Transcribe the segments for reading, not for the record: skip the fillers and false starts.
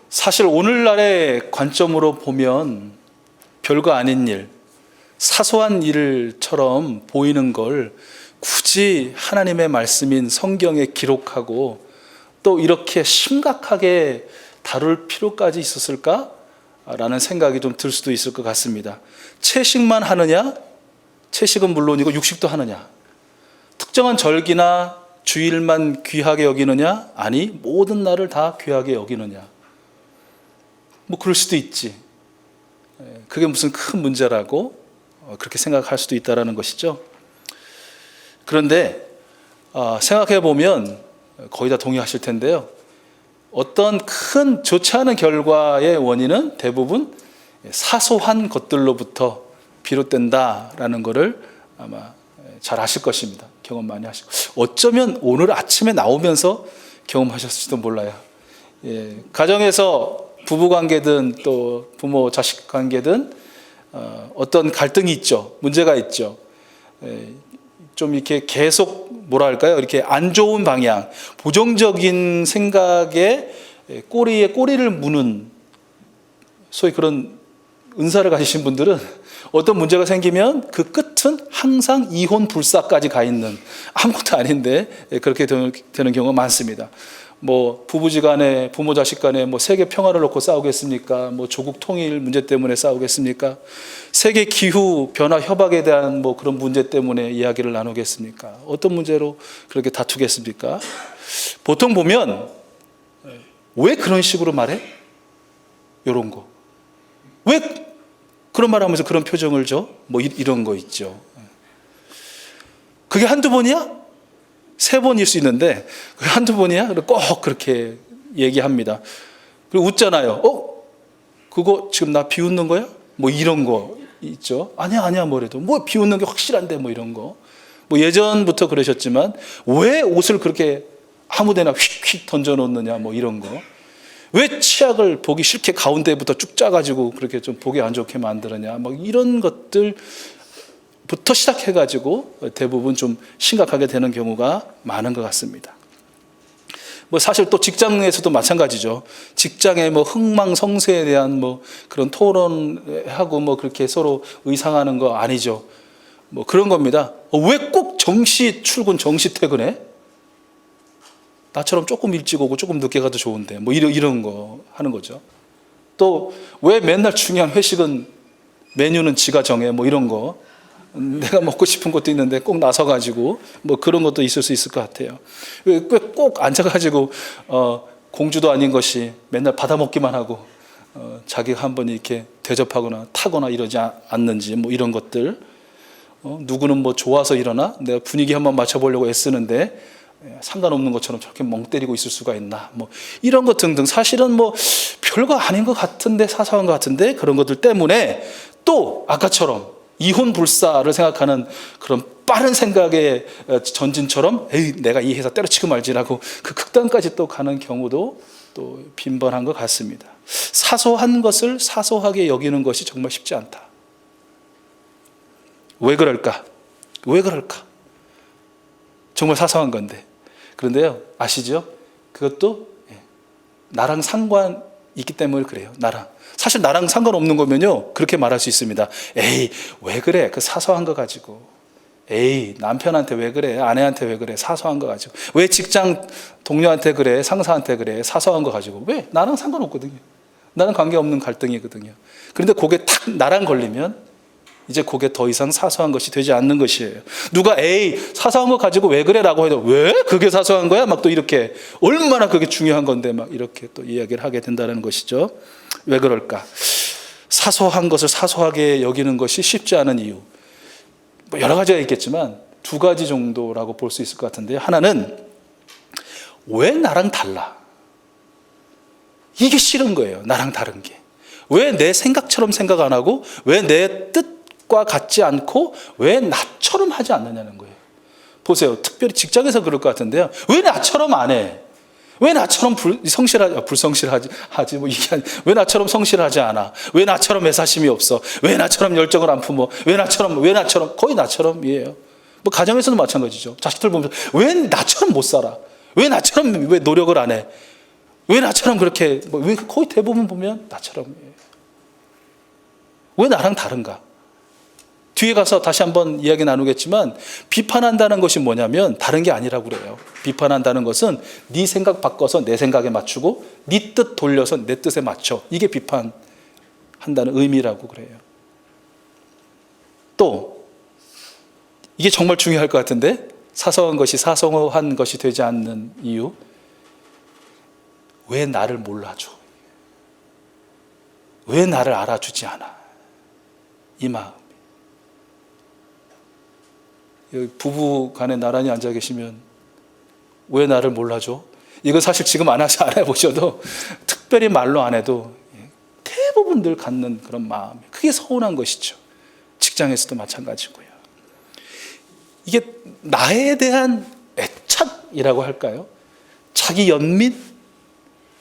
사실 오늘날의 관점으로 보면 별거 아닌 일, 사소한 일처럼 보이는 걸 굳이 하나님의 말씀인 성경에 기록하고 또 이렇게 심각하게 다룰 필요까지 있었을까? 라는 생각이 좀 들 수도 있을 것 같습니다. 채식만 하느냐? 채식은 물론이고 육식도 하느냐? 특정한 절기나 주일만 귀하게 여기느냐? 아니, 모든 날을 다 귀하게 여기느냐? 뭐 그럴 수도 있지. 그게 무슨 큰 문제라고 그렇게 생각할 수도 있다는 것이죠. 그런데 생각해 보면 거의 다 동의하실 텐데요. 어떤 큰 좋지 않은 결과의 원인은 대부분 사소한 것들로부터 비롯된다라는 것을 아마 잘 아실 것입니다. 경험 많이 하시고 어쩌면 오늘 아침에 나오면서 경험하셨을지도 몰라요. 가정에서 부부관계든 또 부모 자식 관계든 어떤 갈등이 있죠. 문제가 있죠. 좀 이렇게 계속 뭐랄까요? 이렇게 안 좋은 방향, 부정적인 생각에 꼬리에 꼬리를 무는 소위 그런 은사를 가지신 분들은 어떤 문제가 생기면 그 끝은 항상 이혼 불사까지 가 있는, 아무것도 아닌데 그렇게 되는 경우가 많습니다. 뭐 부부지간에 부모 자식 간에 뭐 세계 평화를 놓고 싸우겠습니까? 뭐 조국 통일 문제 때문에 싸우겠습니까? 세계 기후 변화 협약에 대한 뭐 그런 문제 때문에 이야기를 나누겠습니까? 어떤 문제로 그렇게 다투겠습니까? 보통 보면 왜 그런 식으로 말해? 이런 거. 왜 그런 말 하면서 그런 표정을 줘? 뭐 이런 거 있죠. 그게 한두 번이야? 3번일 수 있는데 그게 한두 번이야? 꼭 그렇게 얘기합니다. 그리고 웃잖아요. 그거 지금 나 비웃는 거야? 뭐 이런 거 있죠. 아니야 뭐래도 뭐 비웃는 게 확실한데 뭐 이런 거. 뭐 예전부터 그러셨지만 왜 옷을 그렇게 아무데나 휙휙 던져놓느냐 뭐 이런 거. 왜 치약을 보기 싫게 가운데부터 쭉 짜가지고 그렇게 좀 보기 안 좋게 만드느냐 뭐 이런 것들부터 시작해가지고 대부분 좀 심각하게 되는 경우가 많은 것 같습니다. 뭐 사실 또 직장에서도 마찬가지죠. 직장의 뭐 흥망성쇠에 대한 뭐 그런 토론하고 뭐 그렇게 서로 의상하는 거 아니죠. 뭐 그런 겁니다. 왜 꼭 정시 출근, 정시 퇴근해? 나처럼 조금 일찍 오고 조금 늦게 가도 좋은데 뭐 이런 거 하는 거죠. 또 왜 맨날 중요한 회식은 메뉴는 지가 정해 뭐 이런 거. 내가 먹고 싶은 것도 있는데 꼭 나서가지고 뭐 그런 것도 있을 수 있을 것 같아요. 왜 꼭 앉아가지고 공주도 아닌 것이 맨날 받아먹기만 하고 자기가 한번 이렇게 대접하거나 타거나 이러지 않는지 뭐 이런 것들. 누구는 뭐 좋아서 일어나 내가 분위기 한번 맞춰보려고 애쓰는데 상관없는 것처럼 저렇게 멍 때리고 있을 수가 있나 뭐 이런 것 등등 사실은 뭐 별거 아닌 것 같은데 사소한 것 같은데 그런 것들 때문에 또 아까처럼 이혼 불사를 생각하는 그런 빠른 생각의 전진처럼 에이 내가 이 회사 때려치고 말지라고 그 극단까지 또 가는 경우도 또 빈번한 것 같습니다. 사소한 것을 사소하게 여기는 것이 정말 쉽지 않다. 왜 그럴까? 왜 그럴까? 정말 사소한 건데. 그런데요, 아시죠? 그것도 나랑 상관 있기 때문에 그래요. 사실 나랑 상관없는 거면요, 그렇게 말할 수 있습니다. 에이, 왜 그래? 그 사소한 거 가지고. 에이, 남편한테 왜 그래? 아내한테 왜 그래? 사소한 거 가지고. 왜 직장 동료한테 그래? 상사한테 그래? 사소한 거 가지고. 왜? 나랑 상관없거든요. 나는 관계없는 갈등이거든요. 그런데 그게 탁 나랑 걸리면 이제 그게 더 이상 사소한 것이 되지 않는 것이에요. 누가 에이 사소한 거 가지고 왜 그래? 라고 해도 왜? 그게 사소한 거야? 막 또 이렇게 얼마나 그게 중요한 건데 막 이렇게 또 이야기를 하게 된다는 것이죠. 왜 그럴까? 사소한 것을 사소하게 여기는 것이 쉽지 않은 이유. 뭐 여러 가지가 있겠지만 2가지 정도라고 볼 수 있을 것 같은데요. 하나는 왜 나랑 달라? 이게 싫은 거예요. 나랑 다른 게. 왜 내 생각처럼 생각 안 하고 왜 내 뜻과 같지 않고 왜 나처럼 하지 않느냐는 거예요. 보세요. 특별히 직장에서 그럴 것 같은데요. 왜 나처럼 안 해? 왜 나처럼 불성실하지 뭐 이게 아니, 왜 나처럼 성실하지 않아? 왜 나처럼 애사심이 없어? 왜 나처럼 열정을 안 품어? 왜 나처럼 거의 나처럼이에요. 뭐 가정에서도 마찬가지죠. 자식들 보면서 왜 나처럼 못 살아? 왜 나처럼 왜 노력을 안 해? 왜 나처럼 그렇게, 왜 거의 대부분 보면 나처럼, 왜 나랑 다른가? 뒤에 가서 다시 한번 이야기 나누겠지만, 비판한다는 것이 뭐냐면 다른 게 아니라고 그래요. 비판한다는 것은 네 생각 바꿔서 내 생각에 맞추고 네 뜻 돌려서 내 뜻에 맞춰. 이게 비판한다는 의미라고 그래요. 또 이게 정말 중요할 것 같은데, 사소한 것이 사소한 것이 되지 않는 이유, 왜 나를 몰라줘? 왜 나를 알아주지 않아? 이 마음. 여기 부부 간에 나란히 앉아 계시면 왜 나를 몰라줘? 이거 사실 지금 안 해보셔도, 특별히 말로 안 해도 대부분 늘 갖는 그런 마음, 그게 서운한 것이죠. 직장에서도 마찬가지고요. 이게 나에 대한 애착이라고 할까요? 자기 연민,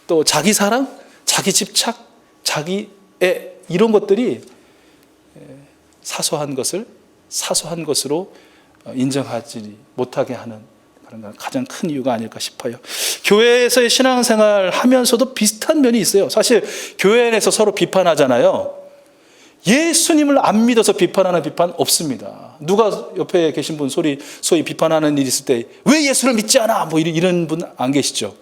또 자기 사랑, 자기 집착, 자기의 이런 것들이 사소한 것을 사소한 것으로 인정하지 못하게 하는 그런 가장 큰 이유가 아닐까 싶어요. 교회에서의 신앙생활 하면서도 비슷한 면이 있어요. 사실 교회 안에서 서로 비판하잖아요. 예수님을 안 믿어서 비판하는 비판 없습니다. 누가 옆에 계신 분 소위 비판하는 일이 있을 때 왜 예수를 믿지 않아? 뭐 이런 분 안 계시죠?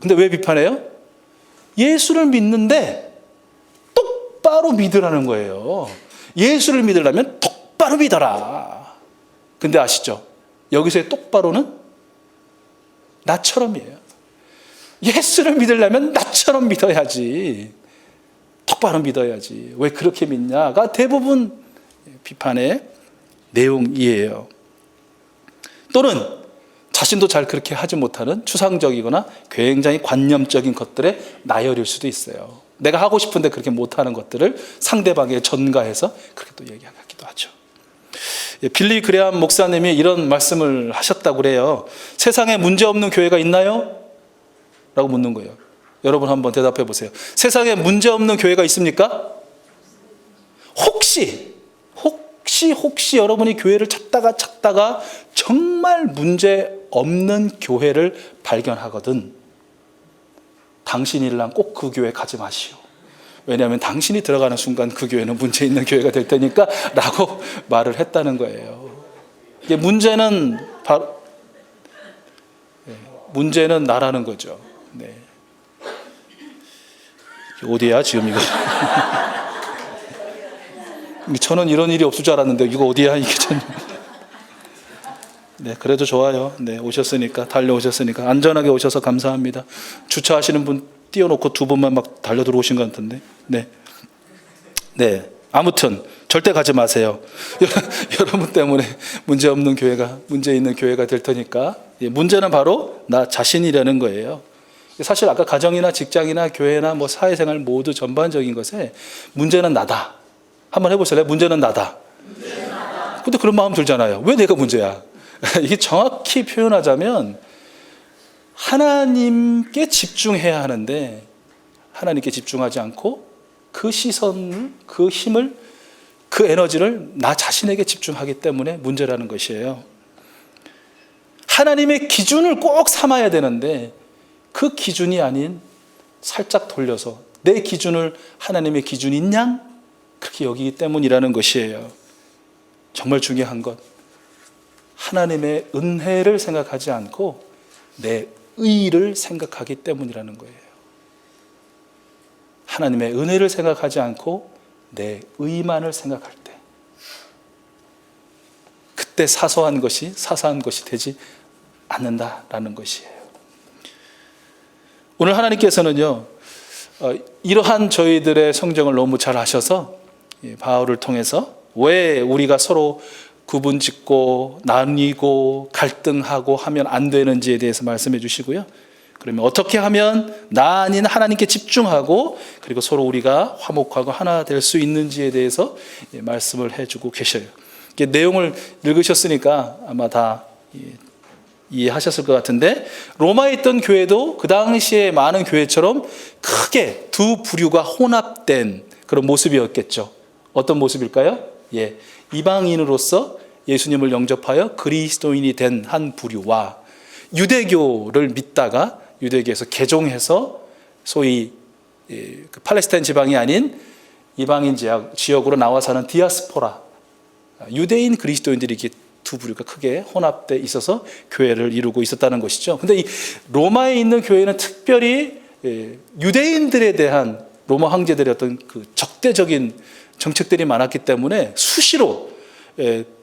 근데 왜 비판해요? 예수를 믿는데 똑바로 믿으라는 거예요. 예수를 믿으려면 똑바로 믿어라. 근데 아시죠? 여기서의 똑바로는 나처럼이에요. 예수를 믿으려면 나처럼 믿어야지. 똑바로 믿어야지. 왜 그렇게 믿냐가 대부분 비판의 내용이에요. 또는 자신도 잘 그렇게 하지 못하는 추상적이거나 굉장히 관념적인 것들에 나열일 수도 있어요. 내가 하고 싶은데 그렇게 못하는 것들을 상대방에 전가해서 그렇게 또 얘기하기도 하죠. 빌리 그레함 목사님이 이런 말씀을 하셨다고 그래요. 세상에 문제없는 교회가 있나요? 라고 묻는 거예요. 여러분 한번 대답해 보세요. 세상에 문제없는 교회가 있습니까? 혹시 여러분이 교회를 찾다가 정말 문제없는 교회를 발견하거든, 당신이랑 꼭 그 교회 가지 마시오. 왜냐하면 당신이 들어가는 순간 그 교회는 문제 있는 교회가 될 테니까 라고 말을 했다는 거예요. 이게 문제는 나라는 거죠. 네. 어디야 지금 이거? 저는 이런 일이 없을 줄 알았는데 이거 어디야 이게 전. 네, 그래도 좋아요. 네, 오셨으니까, 달려오셨으니까 안전하게 오셔서 감사합니다. 주차하시는 분 띄워놓고 두 분만 막 달려 들어오신 것 같은데. 네. 아무튼 절대 가지 마세요. 여러분 때문에 문제 없는 교회가 문제 있는 교회가 될 테니까. 문제는 바로 나 자신이라는 거예요. 사실 아까 가정이나 직장이나 교회나 뭐 사회생활 모두 전반적인 것에 문제는 나다. 한번 해보실래요? 문제는 나다. 근데 그런 마음 들잖아요. 왜 내가 문제야? 이게 정확히 표현하자면 하나님께 집중해야 하는데 하나님께 집중하지 않고 그 시선을, 그 힘을, 그 에너지를 나 자신에게 집중하기 때문에 문제라는 것이에요. 하나님의 기준을 꼭 삼아야 되는데 그 기준이 아닌 살짝 돌려서 내 기준을 하나님의 기준인 양 그렇게 여기기 때문이라는 것이에요. 정말 중요한 것, 하나님의 은혜를 생각하지 않고 내 의를 생각하기 때문이라는 거예요. 하나님의 은혜를 생각하지 않고 내 의만을 생각할 때, 그때 사소한 것이 사소한 것이 되지 않는다라는 것이에요. 오늘 하나님께서는요, 이러한 저희들의 성정을 너무 잘 아셔서 바울을 통해서 왜 우리가 서로 구분짓고 나뉘고 갈등하고 하면 안 되는지에 대해서 말씀해 주시고요. 그러면 어떻게 하면 나 아닌 하나님께 집중하고 그리고 서로 우리가 화목하고 하나 될 수 있는지에 대해서 말씀을 해주고 계셔요. 내용을 읽으셨으니까 아마 다 이해하셨을 것 같은데, 로마에 있던 교회도 그 당시에 많은 교회처럼 크게 두 부류가 혼합된 그런 모습이었겠죠. 어떤 모습일까요? 이방인으로서 예수님을 영접하여 그리스도인이 된 한 부류와 유대교를 믿다가 유대교에서 개종해서 소위 그 팔레스타인 지방이 아닌 이방인 지역으로 나와 사는 디아스포라, 유대인 그리스도인들이 이렇게 두 부류가 크게 혼합돼 있어서 교회를 이루고 있었다는 것이죠. 근데 이 로마에 있는 교회는 특별히 유대인들에 대한 로마 황제들의 어떤 그 적대적인 정책들이 많았기 때문에 수시로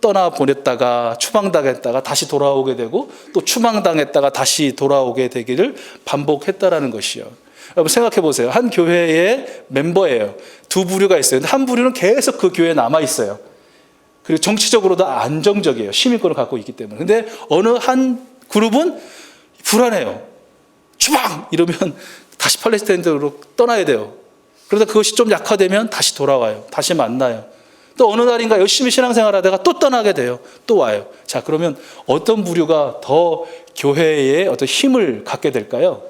떠나보냈다가 추방당했다가 다시 돌아오게 되고 또 추방당했다가 다시 돌아오게 되기를 반복했다라는 것이요. 여러분 생각해 보세요. 한 교회의 멤버예요. 두 부류가 있어요. 근데 한 부류는 계속 그 교회에 남아 있어요. 그리고 정치적으로도 안정적이에요. 시민권을 갖고 있기 때문에. 근데 어느 한 그룹은 불안해요. 추방! 이러면 다시 팔레스타인으로 떠나야 돼요. 그러다 그것이 좀 약화되면 다시 돌아와요. 다시 만나요. 또 어느 날인가 열심히 신앙생활 하다가 또 떠나게 돼요. 또 와요. 자, 그러면 어떤 부류가 더 교회에 어떤 힘을 갖게 될까요?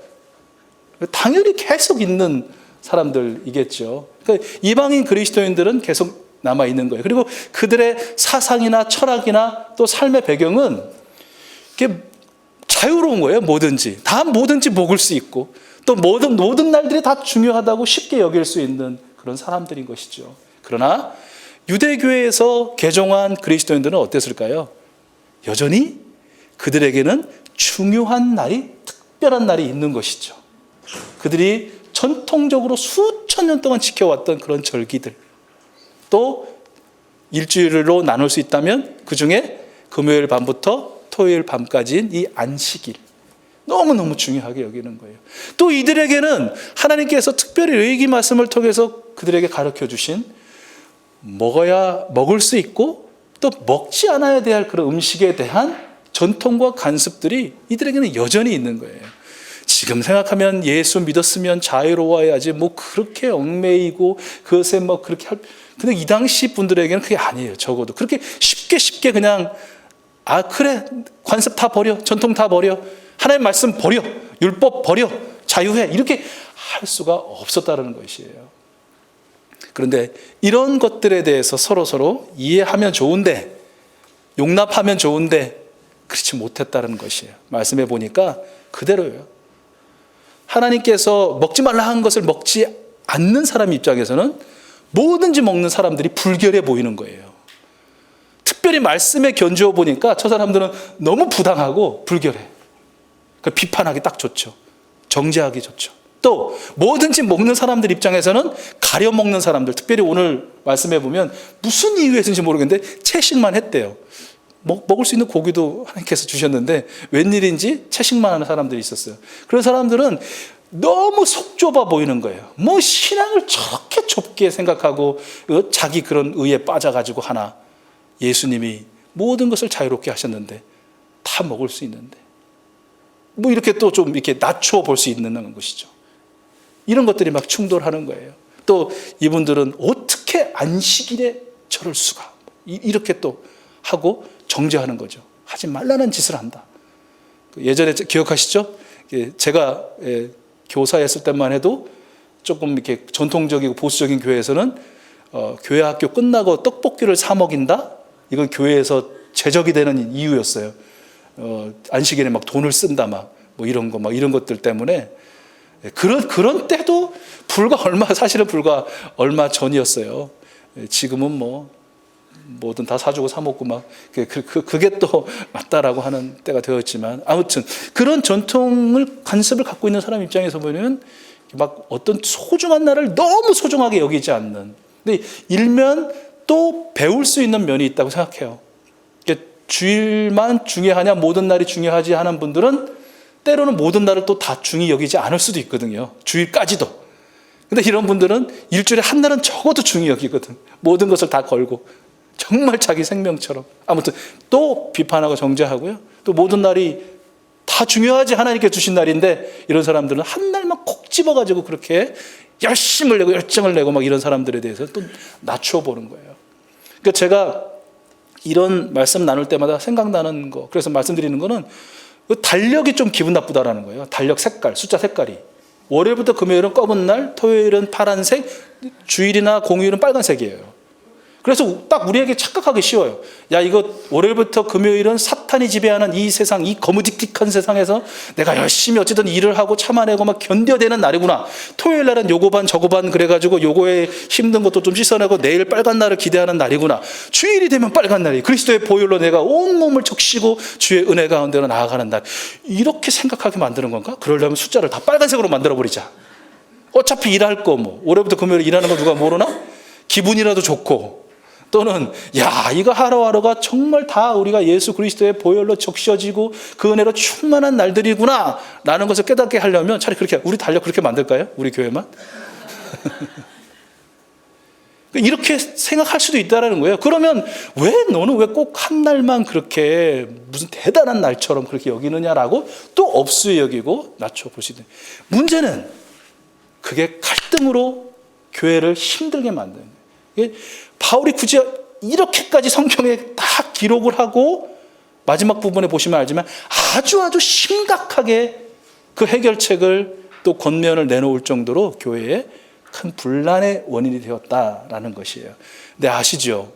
당연히 계속 있는 사람들이겠죠. 그러니까 이방인 그리스도인들은 계속 남아 있는 거예요. 그리고 그들의 사상이나 철학이나 또 삶의 배경은 이게 자유로운 거예요. 뭐든지 먹을 수 있고 또 모든 날들이 다 중요하다고 쉽게 여길 수 있는 그런 사람들인 것이죠. 그러나 유대교회에서 개종한 그리스도인들은 어땠을까요? 여전히 그들에게는 중요한 날이, 특별한 날이 있는 것이죠. 그들이 전통적으로 수천 년 동안 지켜왔던 그런 절기들, 또 일주일로 나눌 수 있다면 그 중에 금요일 밤부터 토요일 밤까지인 이 안식일, 너무너무 중요하게 여기는 거예요. 또 이들에게는 하나님께서 특별히 레위기 말씀을 통해서 그들에게 가르쳐 주신 먹을 수 있고 또 먹지 않아야 될 그런 음식에 대한 전통과 관습들이 이들에게는 여전히 있는 거예요. 지금 생각하면 예수 믿었으면 자유로워야지 뭐 그렇게 얽매이고 그것에 뭐 그렇게 근데 이 당시 분들에게는 그게 아니에요. 적어도 그렇게 쉽게 그냥 그래 관습 다 버려, 전통 다 버려, 하나님 말씀 버려, 율법 버려, 자유해, 이렇게 할 수가 없었다는 것이에요. 그런데 이런 것들에 대해서 서로 이해하면 좋은데, 용납하면 좋은데 그렇지 못했다는 것이에요. 말씀해 보니까 그대로예요. 하나님께서 먹지 말라 한 것을 먹지 않는 사람 입장에서는 뭐든지 먹는 사람들이 불결해 보이는 거예요. 특별히 말씀에 견주어 보니까 저 사람들은 너무 부당하고 불결해. 비판하기 딱 좋죠. 정죄하기 좋죠. 또 뭐든지 먹는 사람들 입장에서는 가려 먹는 사람들, 특별히 오늘 말씀해 보면 무슨 이유에서인지 모르겠는데 채식만 했대요. 먹을 수 있는 고기도 하나님께서 주셨는데 웬일인지 채식만 하는 사람들이 있었어요. 그런 사람들은 너무 속 좁아 보이는 거예요. 뭐 신앙을 저렇게 좁게 생각하고 자기 그런 의에 빠져가지고 하나. 예수님이 모든 것을 자유롭게 하셨는데 다 먹을 수 있는데 뭐 이렇게 또 좀 이렇게 낮춰 볼 수 있는 것이죠. 이런 것들이 막 충돌하는 거예요. 또 이분들은 어떻게 안식일에 저럴 수가, 이렇게 또 하고 정죄하는 거죠. 하지 말라는 짓을 한다. 예전에 기억하시죠? 제가 교사였을 때만 해도 조금 이렇게 전통적이고 보수적인 교회에서는 교회 학교 끝나고 떡볶이를 사 먹인다? 이건 교회에서 제적이 되는 이유였어요. 안식일에 막 돈을 쓴다, 뭐 이런 거, 이런 것들 때문에. 그런 때도 사실은 불과 얼마 전이었어요. 지금은 뭐든 다 사주고 사먹고 그게 또 맞다라고 하는 때가 되었지만, 아무튼 그런 전통을 관습을 갖고 있는 사람 입장에서 보면 막 어떤 소중한 날을 너무 소중하게 여기지 않는, 근데 일면 또 배울 수 있는 면이 있다고 생각해요. 주일만 중요하냐, 모든 날이 중요하지 하는 분들은 때로는 모든 날을 또 다 중히 여기지 않을 수도 있거든요. 주일까지도. 근데 이런 분들은 일주일에 한 날은 적어도 중히 여기거든. 모든 것을 다 걸고 정말 자기 생명처럼. 아무튼 또 비판하고 정죄하고요. 또 모든 날이 다 중요하지, 하나님께 주신 날인데 이런 사람들은 한 날만 콕 집어가지고 그렇게 열심을 내고 열정을 내고 막 이런 사람들에 대해서 또 낮추어 보는 거예요. 그러니까 제가 이런 말씀 나눌 때마다 생각나는 거, 그래서 말씀드리는 거는 달력이 좀 기분 나쁘다라는 거예요. 달력 색깔, 숫자 색깔이. 월요일부터 금요일은 검은 날, 토요일은 파란색, 주일이나 공휴일은 빨간색이에요. 그래서 딱 우리에게 착각하기 쉬워요. 야, 이거 월요일부터 금요일은 사탄이 지배하는 이 세상, 이 거무직직한 세상에서 내가 열심히 어쨌든 일을 하고 참아내고 막 견뎌내는 날이구나. 토요일 날은 요거 반 저거 반 그래가지고 요거에 힘든 것도 좀 씻어내고 내일 빨간 날을 기대하는 날이구나. 주일이 되면 빨간 날이 그리스도의 보혈로 내가 온몸을 적시고 주의 은혜 가운데로 나아가는 날. 이렇게 생각하게 만드는 건가? 그러려면 숫자를 다 빨간색으로 만들어버리자. 어차피 일할 거 뭐 올해부터 금요일에 일하는 거 누가 모르나? 기분이라도 좋고 또는 야, 이거 하루하루가 정말 다 우리가 예수 그리스도의 보혈로 적셔지고 그 은혜로 충만한 날들이구나 라는 것을 깨닫게 하려면 차라리 그렇게 우리 달력 그렇게 만들까요? 우리 교회만? 이렇게 생각할 수도 있다는 거예요. 그러면 왜 너는 왜 꼭 한 날만 그렇게 무슨 대단한 날처럼 그렇게 여기느냐라고 또 업수에 여기고 낮춰볼 수 있는 문제는 그게 갈등으로 교회를 힘들게 만드는 거예요. 바울이 굳이 이렇게까지 성경에 다 기록을 하고 마지막 부분에 보시면 알지만 아주 심각하게 그 해결책을 또 권면을 내놓을 정도로 교회에 큰 분란의 원인이 되었다라는 것이에요. 근데 아시죠?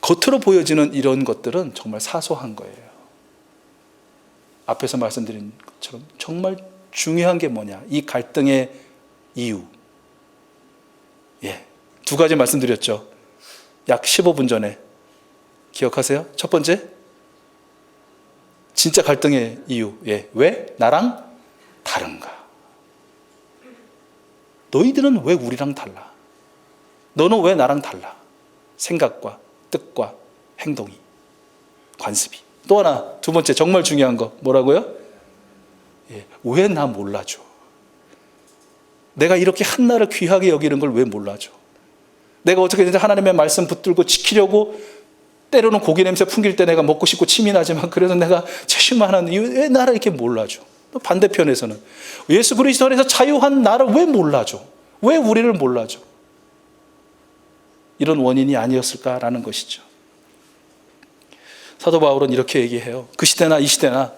겉으로 보여지는 이런 것들은 정말 사소한 거예요. 앞에서 말씀드린 것처럼 정말 중요한 게 뭐냐? 이 갈등의 이유. 두 가지 말씀드렸죠. 약 15분 전에. 기억하세요? 첫 번째, 진짜 갈등의 이유. 왜 나랑 다른가? 너희들은 왜 우리랑 달라? 너는 왜 나랑 달라? 생각과 뜻과 행동이, 관습이. 또 하나, 두 번째 정말 중요한 거 뭐라고요? 왜 나 몰라줘? 내가 이렇게 한나를 귀하게 여기는 걸 왜 몰라줘? 내가 어떻게든 하나님의 말씀 붙들고 지키려고 때로는 고기 냄새 풍길 때 내가 먹고 싶고 침이 나지만 그래도 내가 최신만 하는데 왜 나를 이렇게 몰라줘? 또 반대편에서는 예수 그리스도 안에서 자유한 나를 왜 몰라줘? 왜 우리를 몰라줘? 이런 원인이 아니었을까라는 것이죠. 사도 바울은 이렇게 얘기해요. 그 시대나 이 시대나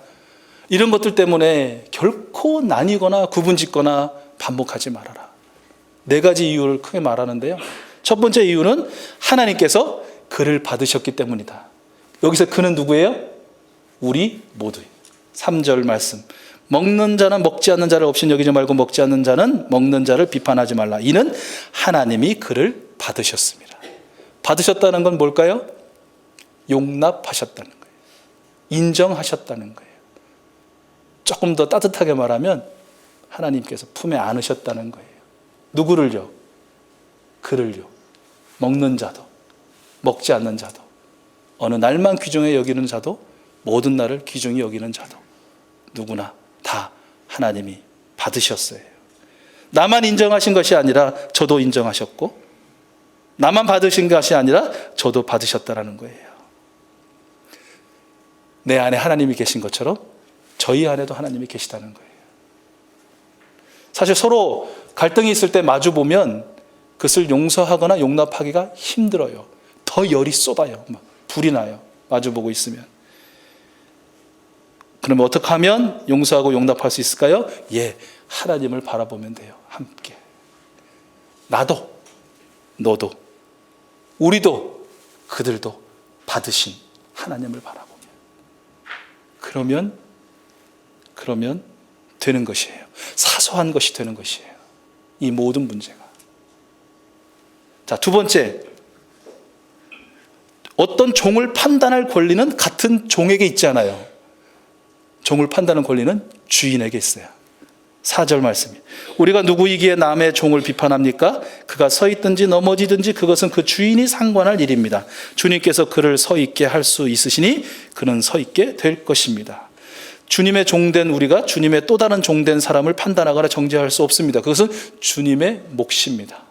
이런 것들 때문에 결코 나뉘거나 구분짓거나 반복하지 말아라. 네 가지 이유를 크게 말하는데요. 첫 번째 이유는 하나님께서 그를 받으셨기 때문이다. 여기서 그는 누구예요? 우리 모두예요. 3절 말씀. 먹는 자는 먹지 않는 자를 없인 여기지 말고 먹지 않는 자는 먹는 자를 비판하지 말라. 이는 하나님이 그를 받으셨습니다. 받으셨다는 건 뭘까요? 용납하셨다는 거예요. 인정하셨다는 거예요. 조금 더 따뜻하게 말하면 하나님께서 품에 안으셨다는 거예요. 누구를요? 그를요. 먹는 자도 먹지 않는 자도 어느 날만 귀중히 여기는 자도 모든 날을 귀중히 여기는 자도 누구나 다 하나님이 받으셨어요. 나만 인정하신 것이 아니라 저도 인정하셨고 나만 받으신 것이 아니라 저도 받으셨다라는 거예요. 내 안에 하나님이 계신 것처럼 저희 안에도 하나님이 계시다는 거예요. 사실 서로 갈등이 있을 때 마주보면 그것을 용서하거나 용납하기가 힘들어요. 더 열이 쏟아요. 막 불이 나요. 마주보고 있으면. 그러면 어떻게 하면 용서하고 용납할 수 있을까요? 하나님을 바라보면 돼요. 함께. 나도, 너도, 우리도, 그들도 받으신 하나님을 바라보면. 그러면 되는 것이에요. 사소한 것이 되는 것이에요. 이 모든 문제가. 자, 두 번째, 어떤 종을 판단할 권리는 같은 종에게 있지 않아요. 종을 판단하는 권리는 주인에게 있어요. 4절 말씀이 우리가 누구이기에 남의 종을 비판합니까? 그가 서 있든지 넘어지든지 그것은 그 주인이 상관할 일입니다. 주님께서 그를 서 있게 할 수 있으시니 그는 서 있게 될 것입니다. 주님의 종된 우리가 주님의 또 다른 종된 사람을 판단하거나 정죄할 수 없습니다. 그것은 주님의 몫입니다.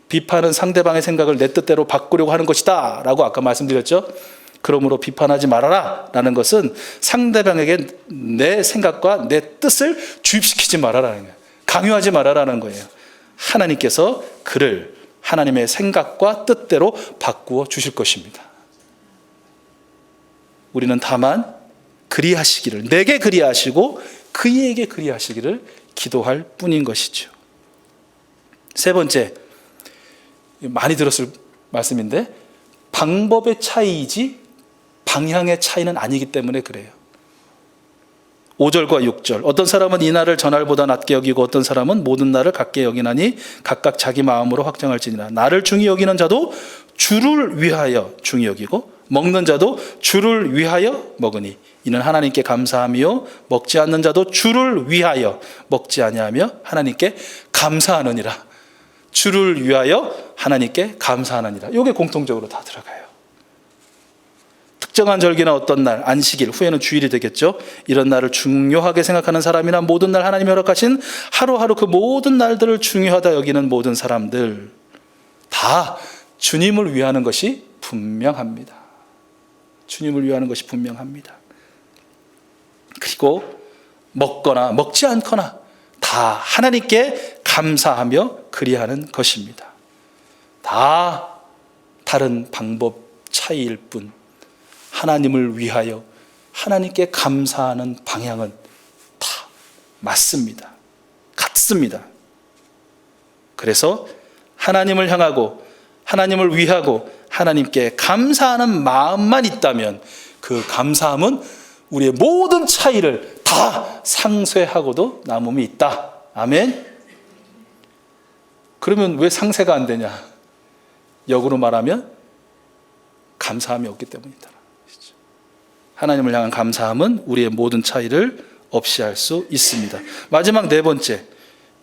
비판은 상대방의 생각을 내 뜻대로 바꾸려고 하는 것이다 라고 아까 말씀드렸죠. 그러므로 비판하지 말아라 라는 것은 상대방에게 내 생각과 내 뜻을 주입시키지 말아라는 거예요. 강요하지 말아라는 거예요. 하나님께서 그를 하나님의 생각과 뜻대로 바꾸어 주실 것입니다. 우리는 다만 그리하시기를, 내게 그리하시고 그에게 그리하시기를 기도할 뿐인 것이죠. 세 번째, 많이 들었을 말씀인데 방법의 차이이지 방향의 차이는 아니기 때문에 그래요. 5절과 6절, 어떤 사람은 이 날을 전날보다 낮게 여기고 어떤 사람은 모든 날을 같게 여기나니 각각 자기 마음으로 확정할지니라. 나를 중히 여기는 자도 주를 위하여 중히 여기고 먹는 자도 주를 위하여 먹으니 이는 하나님께 감사하며 먹지 않는 자도 주를 위하여 먹지 아니하며 하나님께 감사하느니라. 주를 위하여 하나님께 감사하느니라. 이게 공통적으로 다 들어가요. 특정한 절기나 어떤 날, 안식일, 후에는 주일이 되겠죠. 이런 날을 중요하게 생각하는 사람이나 모든 날 하나님이 허락하신 하루하루 그 모든 날들을 중요하다 여기는 모든 사람들 다 주님을 위하는 것이 분명합니다. 주님을 위하는 것이 분명합니다. 그리고 먹거나 먹지 않거나 다 하나님께 감사하며 그리하는 것입니다. 다 다른 방법 차이일 뿐 하나님을 위하여 하나님께 감사하는 방향은 다 맞습니다. 같습니다. 그래서 하나님을 향하고 하나님을 위하고 하나님께 감사하는 마음만 있다면 그 감사함은 우리의 모든 차이를 다 상쇄하고도 남음이 있다. 아멘. 그러면 왜 상쇄가 안 되냐? 역으로 말하면 감사함이 없기 때문이다. 하나님을 향한 감사함은 우리의 모든 차이를 없이 할 수 있습니다. 마지막 네 번째,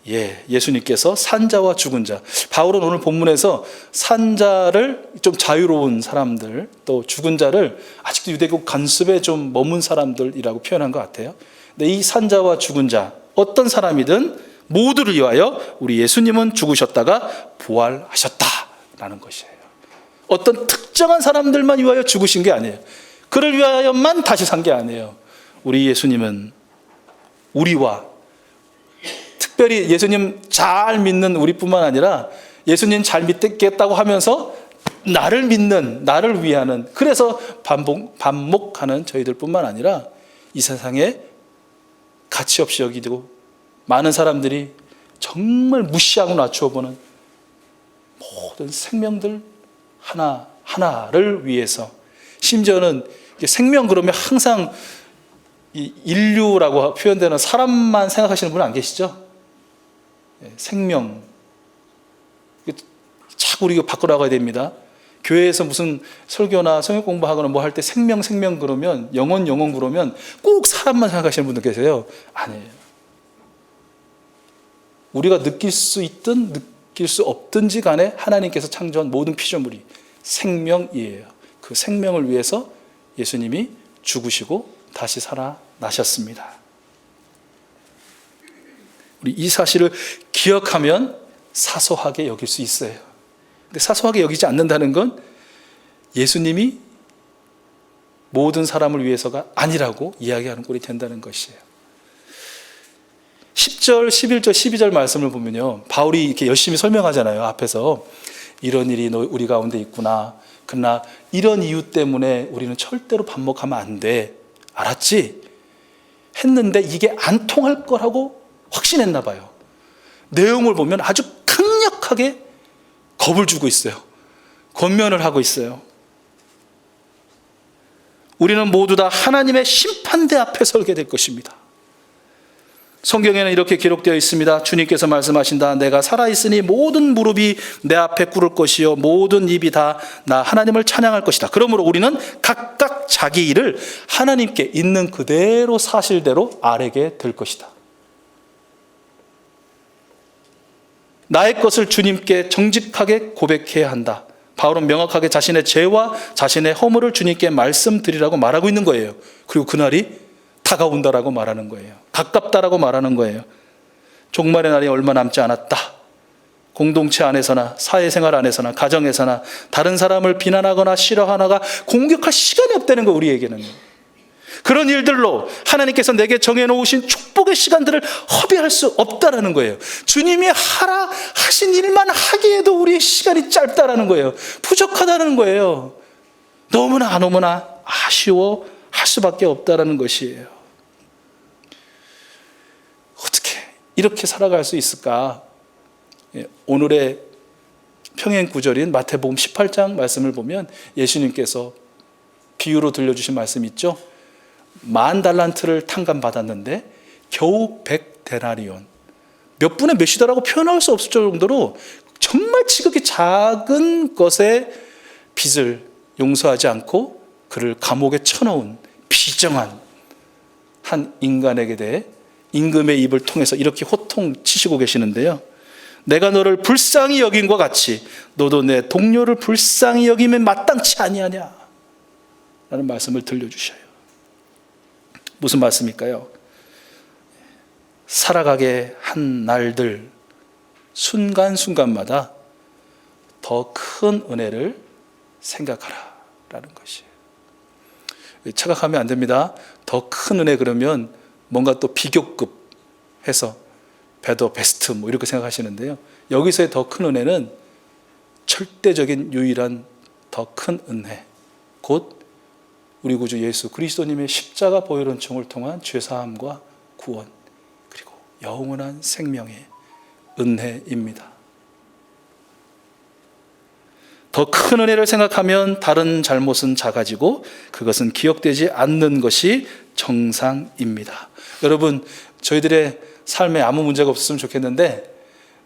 예수님께서 산자와 죽은 자. 바울은 오늘 본문에서 산자를 좀 자유로운 사람들, 또 죽은 자를 아직도 유대국 관습에 좀 머문 사람들이라고 표현한 것 같아요. 근데 이 산자와 죽은 자, 어떤 사람이든 모두를 위하여 우리 예수님은 죽으셨다가 부활하셨다라는 것이에요. 어떤 특정한 사람들만 위하여 죽으신 게 아니에요. 그를 위하여만 다시 산 게 아니에요. 우리 예수님은 우리와 특별히 예수님 잘 믿는 우리뿐만 아니라 예수님 잘 믿겠다고 하면서 나를 믿는, 나를 위하는, 그래서 반목하는 저희들뿐만 아니라 이 세상에 가치 없이 여기고 많은 사람들이 정말 무시하고 낮추어 보는 모든 생명들 하나하나를 위해서, 심지어는 생명 그러면 항상 이 인류라고 표현되는 사람만 생각하시는 분 안 계시죠? 생명. 자꾸 우리가 바꿔 나가야 됩니다. 교회에서 무슨 설교나 성역 공부하거나 뭐 할 때 생명 그러면 영혼 그러면 꼭 사람만 생각하시는 분들 계세요. 아니에요. 우리가 느낄 수 있든 느낄 수 없든지 간에 하나님께서 창조한 모든 피조물이 생명이에요. 그 생명을 위해서 예수님이 죽으시고 다시 살아나셨습니다. 우리 이 사실을 기억하면 사소하게 여길 수 있어요. 근데 사소하게 여기지 않는다는 건 예수님이 모든 사람을 위해서가 아니라고 이야기하는 꼴이 된다는 것이에요. 10절, 11절, 12절 말씀을 보면요, 바울이 이렇게 열심히 설명하잖아요. 앞에서 이런 일이 우리 가운데 있구나. 그러나 이런 이유 때문에 우리는 절대로 반목하면 안 돼. 알았지? 했는데 이게 안 통할 거라고 확신했나 봐요. 내용을 보면 아주 강력하게 겁을 주고 있어요. 권면을 하고 있어요. 우리는 모두 다 하나님의 심판대 앞에 설게 될 것입니다. 성경에는 이렇게 기록되어 있습니다. 주님께서 말씀하신다. 내가 살아있으니 모든 무릎이 내 앞에 꿇을 것이요 모든 입이 다 나 하나님을 찬양할 것이다. 그러므로 우리는 각각 자기 일을 하나님께 있는 그대로 사실대로 아뢰게 될 것이다. 나의 것을 주님께 정직하게 고백해야 한다. 바울은 명확하게 자신의 죄와 자신의 허물을 주님께 말씀드리라고 말하고 있는 거예요. 그리고 그날이 다가온다라고 말하는 거예요. 가깝다라고 말하는 거예요. 종말의 날이 얼마 남지 않았다. 공동체 안에서나 사회생활 안에서나 가정에서나 다른 사람을 비난하거나 싫어하거나 공격할 시간이 없다는 거예요. 우리에게는. 그런 일들로 하나님께서 내게 정해놓으신 축복의 시간들을 허비할 수 없다라는 거예요. 주님이 하라 하신 일만 하기에도 우리의 시간이 짧다라는 거예요. 부족하다는 거예요. 너무나 아쉬워 할 수밖에 없다라는 것이에요. 어떻게 이렇게 살아갈 수 있을까? 오늘의 평행 구절인 마태복음 18장 말씀을 보면 예수님께서 비유로 들려주신 말씀 있죠. 10,000달란트를 탕감받았는데 겨우 100데나리온, 몇 분의 몇이다라고 표현할 수 없을 정도로 정말 지극히 작은 것에 빚을 용서하지 않고 그를 감옥에 쳐넣은 비정한 한 인간에게 대해 임금의 입을 통해서 이렇게 호통치시고 계시는데요. 내가 너를 불쌍히 여김과 같이 너도 내 동료를 불쌍히 여기면 마땅치 아니하냐 라는 말씀을 들려주셔요. 무슨 말씀일까요? 살아가게 한 날들 순간순간마다 더 큰 은혜를 생각하라 라는 것이에요. 착각하면 안 됩니다. 더 큰 은혜 그러면 뭔가 또 비교급 해서 베더 베스트 뭐 이렇게 생각하시는데요. 여기서의 더 큰 은혜는 절대적인 유일한 더 큰 은혜, 곧 우리 구주 예수 그리스도님의 십자가 보혈 은총을 통한 죄사함과 구원, 그리고 영원한 생명의 은혜입니다. 더 큰 은혜를 생각하면 다른 잘못은 작아지고 그것은 기억되지 않는 것이 정상입니다. 여러분, 저희들의 삶에 아무 문제가 없었으면 좋겠는데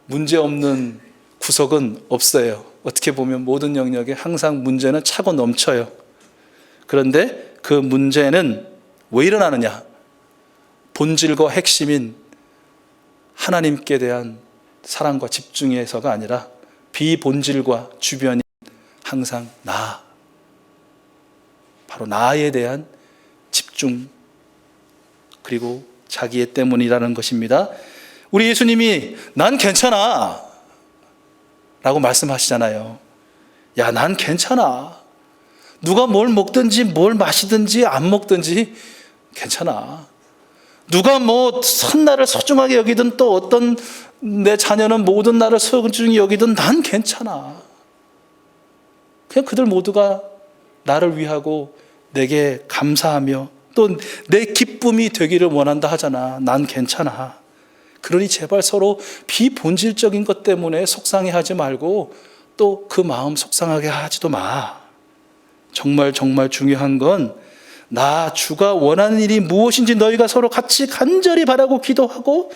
문제 없는 구석은 없어요. 어떻게 보면 모든 영역에 항상 문제는 차고 넘쳐요. 그런데 그 문제는 왜 일어나느냐? 본질과 핵심인 하나님께 대한 사랑과 집중에서가 아니라 비본질과 주변이 항상 나, 바로 나에 대한 집중, 그리고 자기애 때문이라는 것입니다. 우리 예수님이 난 괜찮아 라고 말씀하시잖아요. 야, 난 괜찮아. 누가 뭘 먹든지 뭘 마시든지 안 먹든지 괜찮아. 누가 뭐 나를 소중하게 여기든 또 어떤 내 자녀는 모든 나를 소중히 여기든 난 괜찮아. 그냥 그들 모두가 나를 위하고 내게 감사하며 또 내 기쁨이 되기를 원한다 하잖아. 난 괜찮아. 그러니 제발 서로 비본질적인 것 때문에 속상해하지 말고 또 그 마음 속상하게 하지도 마. 정말 중요한 건 나 주가 원하는 일이 무엇인지 너희가 서로 같이 간절히 바라고 기도하고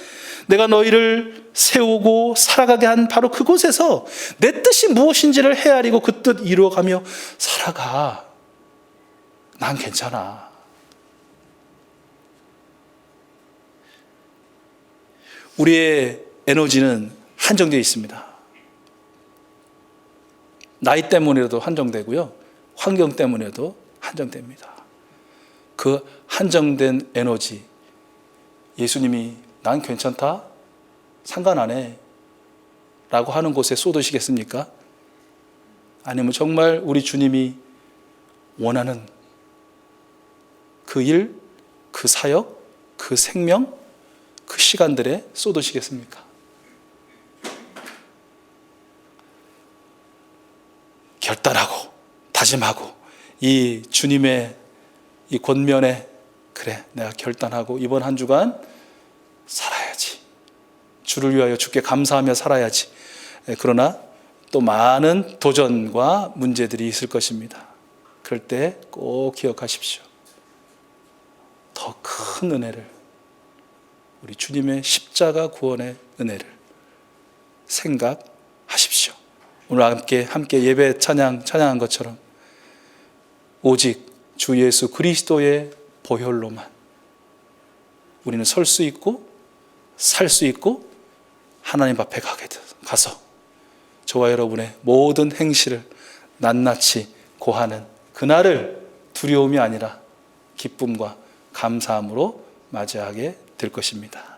내가 너희를 세우고 살아가게 한 바로 그곳에서 내 뜻이 무엇인지를 헤아리고 그 뜻 이루어가며 살아가. 난 괜찮아. 우리의 에너지는 한정되어 있습니다. 나이 때문에도 한정되고요, 환경 때문에도 한정됩니다. 그 한정된 에너지, 예수님이 난 괜찮다? 상관 안 해 라고 하는 곳에 쏟으시겠습니까? 아니면 정말 우리 주님이 원하는 그 일, 그 사역, 그 생명, 그 시간들에 쏟으시겠습니까? 결단하고 다짐하고 이 주님의 이 권면에 그래, 내가 결단하고 이번 한 주간 살아야지. 주를 위하여 주께 감사하며 살아야지. 그러나 또 많은 도전과 문제들이 있을 것입니다. 그럴 때 꼭 기억하십시오. 더 큰 은혜를, 우리 주님의 십자가 구원의 은혜를 생각하십시오. 오늘 함께 예배 찬양한 것처럼 오직 주 예수 그리스도의 보혈로만 우리는 설 수 있고 살 수 있고 하나님 앞에 가서 저와 여러분의 모든 행실을 낱낱이 고하는 그날을 두려움이 아니라 기쁨과 감사함으로 맞이하게 될 것입니다.